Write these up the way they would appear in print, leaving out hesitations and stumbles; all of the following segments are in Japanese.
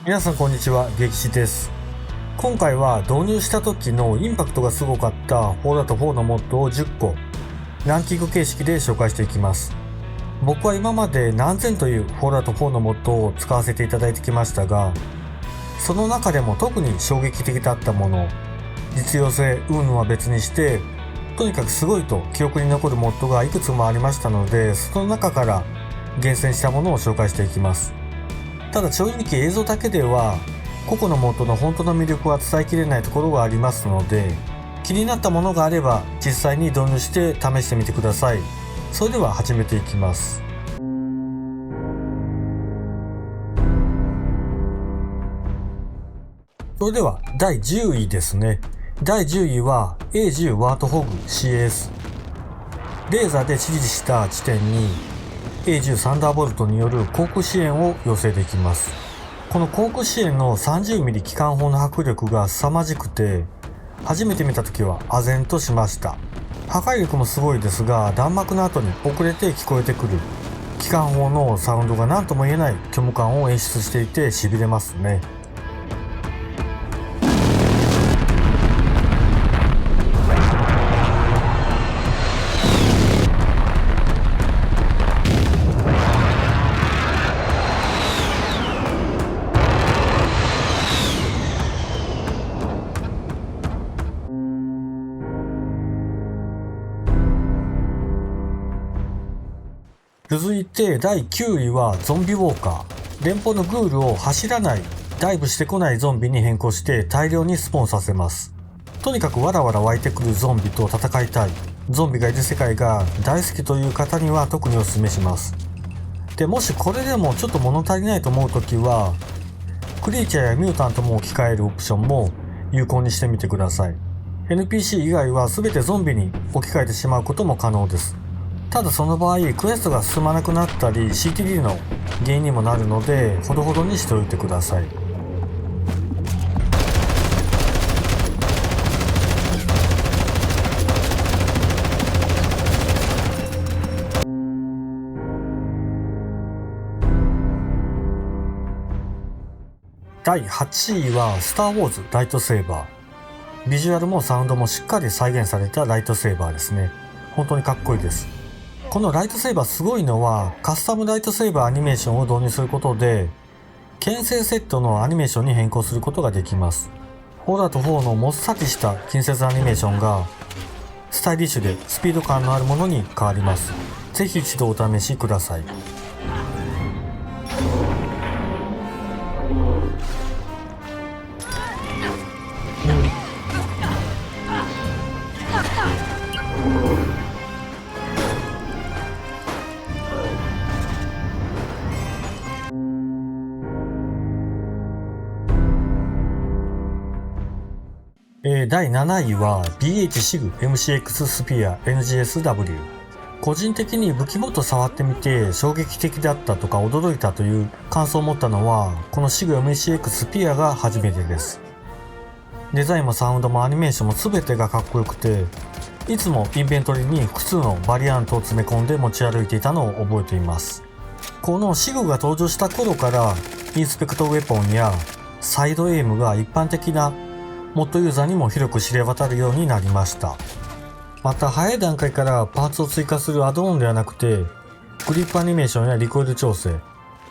皆さんこんにちは、激死です。今回は導入した時のインパクトがすごかった4.4のモッドを10個ランキング形式で紹介していきます。僕は今まで何千という4.4のモッドを使わせていただいてきましたが、その中でも特に衝撃的だったもの、実用性云々は別にして、とにかくすごいと記憶に残るモッドがいくつもありましたので、その中から厳選したものを紹介していきます。ただ正直映像だけでは個々のモッドの本当の魅力は伝えきれないところがありますので、気になったものがあれば実際に導入して試してみてください。それでは始めていきます。それでは第10位ですね。第10位は A10 ワートホグ CS。 レーザーで指示した地点に A10 サンダーボルトによる航空支援を要請できます。この航空支援の 30mm 機関砲の迫力が凄まじくて、初めて見た時は唖然としました。破壊力もすごいですが、弾幕の後に遅れて聞こえてくる機関砲のサウンドが何とも言えない虚無感を演出していて痺れますね。続いて第9位はゾンビウォーカー。連邦のグールを走らない、ダイブしてこないゾンビに変更して大量にスポーンさせます。とにかくわらわら湧いてくるゾンビと戦いたい、ゾンビがいる世界が大好きという方には特にお勧めします。でもしこれでもちょっと物足りないと思うときは、クリーチャーやミュータントも置き換えるオプションも有効にしてみてください。 NPC 以外は全てゾンビに置き換えてしまうことも可能です。ただその場合クエストが進まなくなったり CTD の原因にもなるので、ほどほどにしておいてください。第8位はスターウォーズライトセーバー。ビジュアルもサウンドもしっかり再現されたライトセーバーですね。本当にかっこいいです。このライトセーバーすごいのは、カスタムライトセーバーアニメーションを導入することで、牽制セットのアニメーションに変更することができます。4.4のもっさりした近接アニメーションが、スタイリッシュでスピード感のあるものに変わります。ぜひ一度お試しください。第7位は BH シグ MCX スピア NGSW。 個人的に武器ごと触ってみて衝撃的だったとか驚いたという感想を持ったのは、このシグ MCX スピアが初めてです。デザインもサウンドもアニメーションも全てがかっこよくて、いつもインベントリーに複数のバリアントを詰め込んで持ち歩いていたのを覚えています。このシグが登場した頃からインスペクトウェポンやサイドエイムが一般的なモッドユーザーにも広く知れ渡るようになりました。また早い段階からパーツを追加するアドオンではなくて、グリップアニメーションやリコイル調整、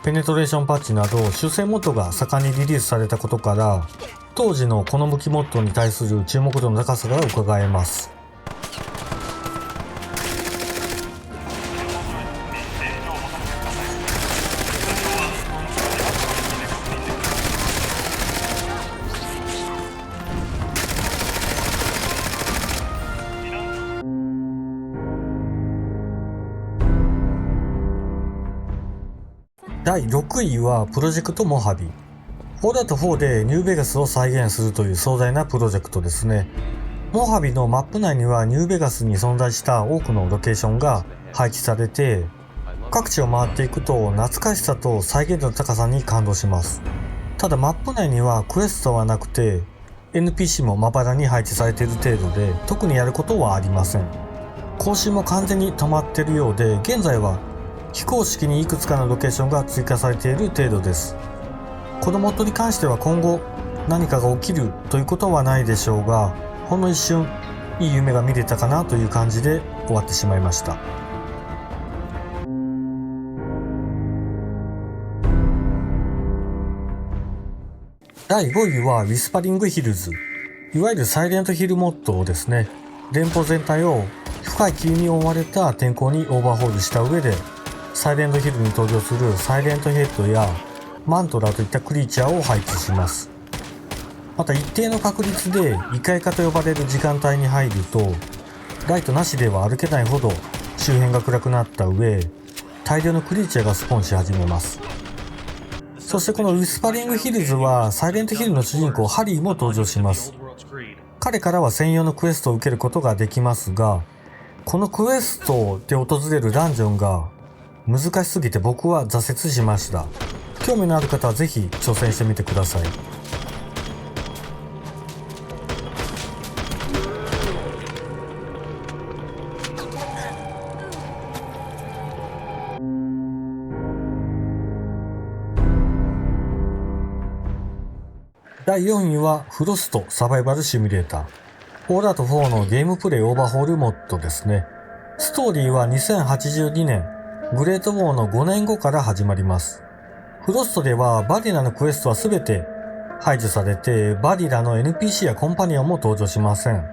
ペネトレーションパッチなど修正モッドが盛んにリリースされたことから、当時のこの武器モッドに対する注目度の高さが伺えます。第6位はプロジェクトモハビ。4.4でニューベガスを再現するという壮大なプロジェクトですね。モハビのマップ内にはニューベガスに存在した多くのロケーションが配置されて、各地を回っていくと懐かしさと再現度の高さに感動します。ただマップ内にはクエストはなくて NPC もまばらに配置されている程度で、特にやることはありません。更新も完全に止まっているようで、現在は非公式にいくつかのロケーションが追加されている程度です。このモッドに関しては今後何かが起きるということはないでしょうが、ほんの一瞬いい夢が見れたかなという感じで終わってしまいました。第5位はウィスパリングヒルズ、いわゆるサイレントヒルモッドですね。連邦全体を深い霧に覆われた天候にオーバーホールした上で、サイレントヒルに登場するサイレントヘッドやマントラといったクリーチャーを配置します。また一定の確率で異界化と呼ばれる時間帯に入ると、ライトなしでは歩けないほど周辺が暗くなった上、大量のクリーチャーがスポーンし始めます。そしてこのウィスパリングヒルズはサイレントヒルの主人公ハリーも登場します。彼からは専用のクエストを受けることができますが、このクエストで訪れるダンジョンが難しすぎて僕は挫折しました。興味のある方はぜひ挑戦してみてください。第4位はフロストサバイバルシミュレーター。フォールアウト4のゲームプレイオーバーホールモッドですね。ストーリーは2082年、グレートウォーの5年後から始まります。フロストではバディラのクエストは全て排除されて、バディラの NPC やコンパニオンも登場しません。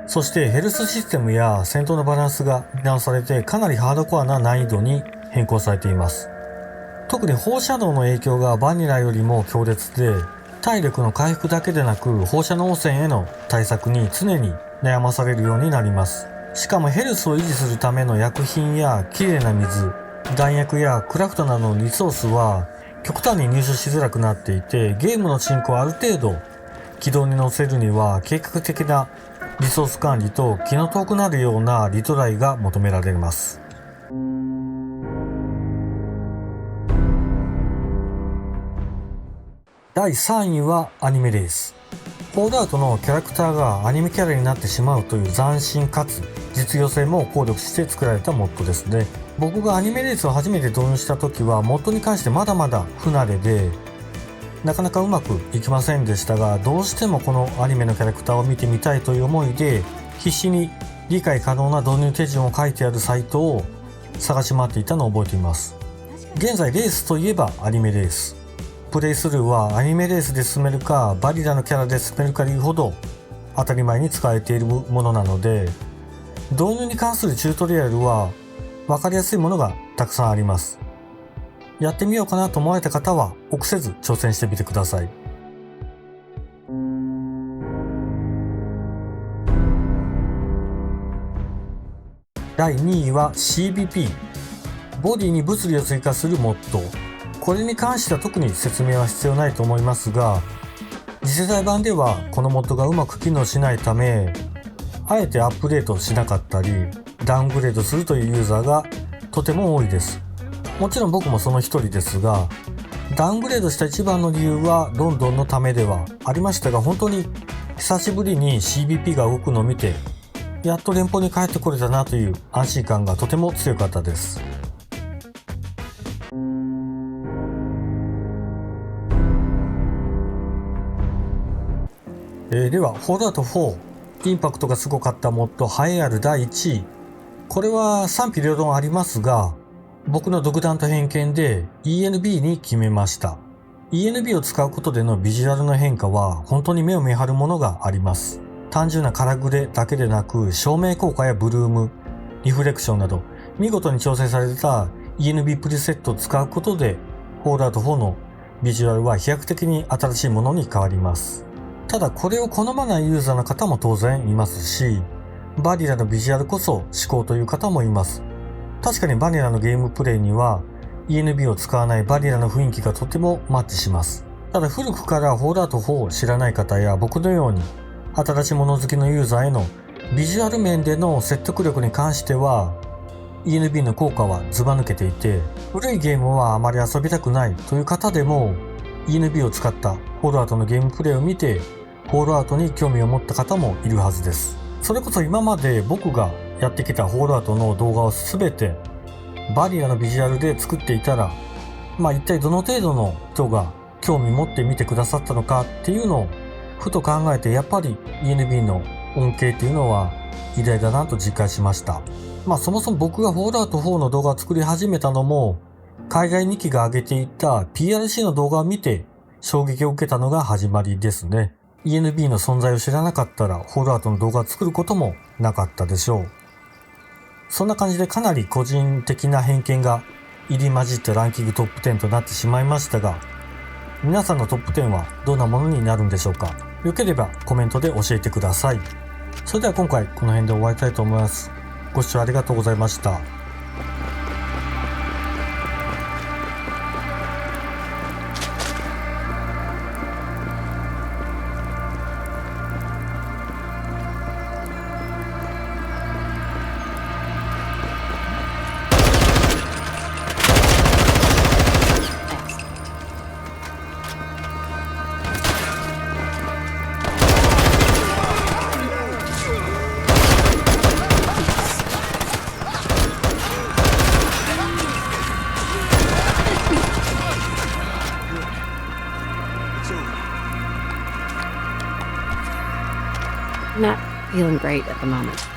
そしてヘルスシステムや戦闘のバランスが見直されて、かなりハードコアな難易度に変更されています。特に放射能の影響がバニラよりも強烈で、体力の回復だけでなく放射能汚染への対策に常に悩まされるようになります。しかもヘルスを維持するための薬品やきれいな水、弾薬やクラフトなどのリソースは極端に入手しづらくなっていて、ゲームの進行をある程度軌道に乗せるには計画的なリソース管理と気の遠くなるようなリトライが求められます。第3位はアニメレース。フォールアウトのキャラクターがアニメキャラになってしまうという斬新かつ実用性も考慮して作られたモッドですね。僕がアニメレースを初めて導入した時はモッドに関してまだまだ不慣れで、なかなかうまくいきませんでしたが、どうしてもこのアニメのキャラクターを見てみたいという思いで必死に理解可能な導入手順を書いてあるサイトを探し回っていたのを覚えています。現在レースといえばアニメレース、プレイスルーはアニメレースで進めるかバリラのキャラで進めるかでいうほど当たり前に使われているものなので、導入に関するチュートリアルは分かりやすいものがたくさんあります。やってみようかなと思われた方は臆せず挑戦してみてください。第2位は CBP、 ボディに物理を追加するモッド。これに関しては特に説明は必要ないと思いますが、次世代版ではこのモッドがうまく機能しないため、あえてアップデートしなかったりダウングレードするというユーザーがとても多いです。もちろん僕もその一人ですが、ダウングレードした一番の理由はロンドンのためではありましたが、本当に久しぶりに CBP が動くのを見て、やっと連邦に帰ってこれたなという安心感がとても強かったです。ではフォールアウト4、インパクトがすごかったモッド栄えある第1位。これは賛否両論ありますが、僕の独断と偏見で ENB に決めました。ENB を使うことでのビジュアルの変化は本当に目を見張るものがあります。単純なカラグレだけでなく、照明効果やブルーム、リフレクションなど見事に調整された ENB プリセットを使うことで、フォールアウト4のビジュアルは飛躍的に新しいものに変わります。ただこれを好まないユーザーの方も当然いますし、バニラのビジュアルこそ至高という方もいます。確かにバニラのゲームプレイには ENB を使わないバニラの雰囲気がとてもマッチします。ただ古くからフォールアウト4を知らない方や僕のように新しいもの好きのユーザーへのビジュアル面での説得力に関しては ENB の効果はずば抜けていて、古いゲームはあまり遊びたくないという方でも ENB を使ったフォールアウトのゲームプレイを見てフォールアウトに興味を持った方もいるはずです。それこそ今まで僕がやってきたフォールアウトの動画をすべてバニラのビジュアルで作っていたら、一体どの程度の人が興味持って見てくださったのかっていうのをふと考えて、やっぱり ENB の恩恵っていうのは偉大だなと実感しました。そもそも僕がフォールアウト4の動画を作り始めたのも、海外2期が上げていた PRC の動画を見て衝撃を受けたのが始まりですね。ENB の存在を知らなかったらフォールアウトの動画を作ることもなかったでしょう。そんな感じでかなり個人的な偏見が入り混じったランキングトップ10となってしまいましたが、皆さんのトップ10はどんなものになるんでしょうか。よければコメントで教えてください。それでは今回この辺で終わりたいと思います。ご視聴ありがとうございました。Not feeling great at the moment.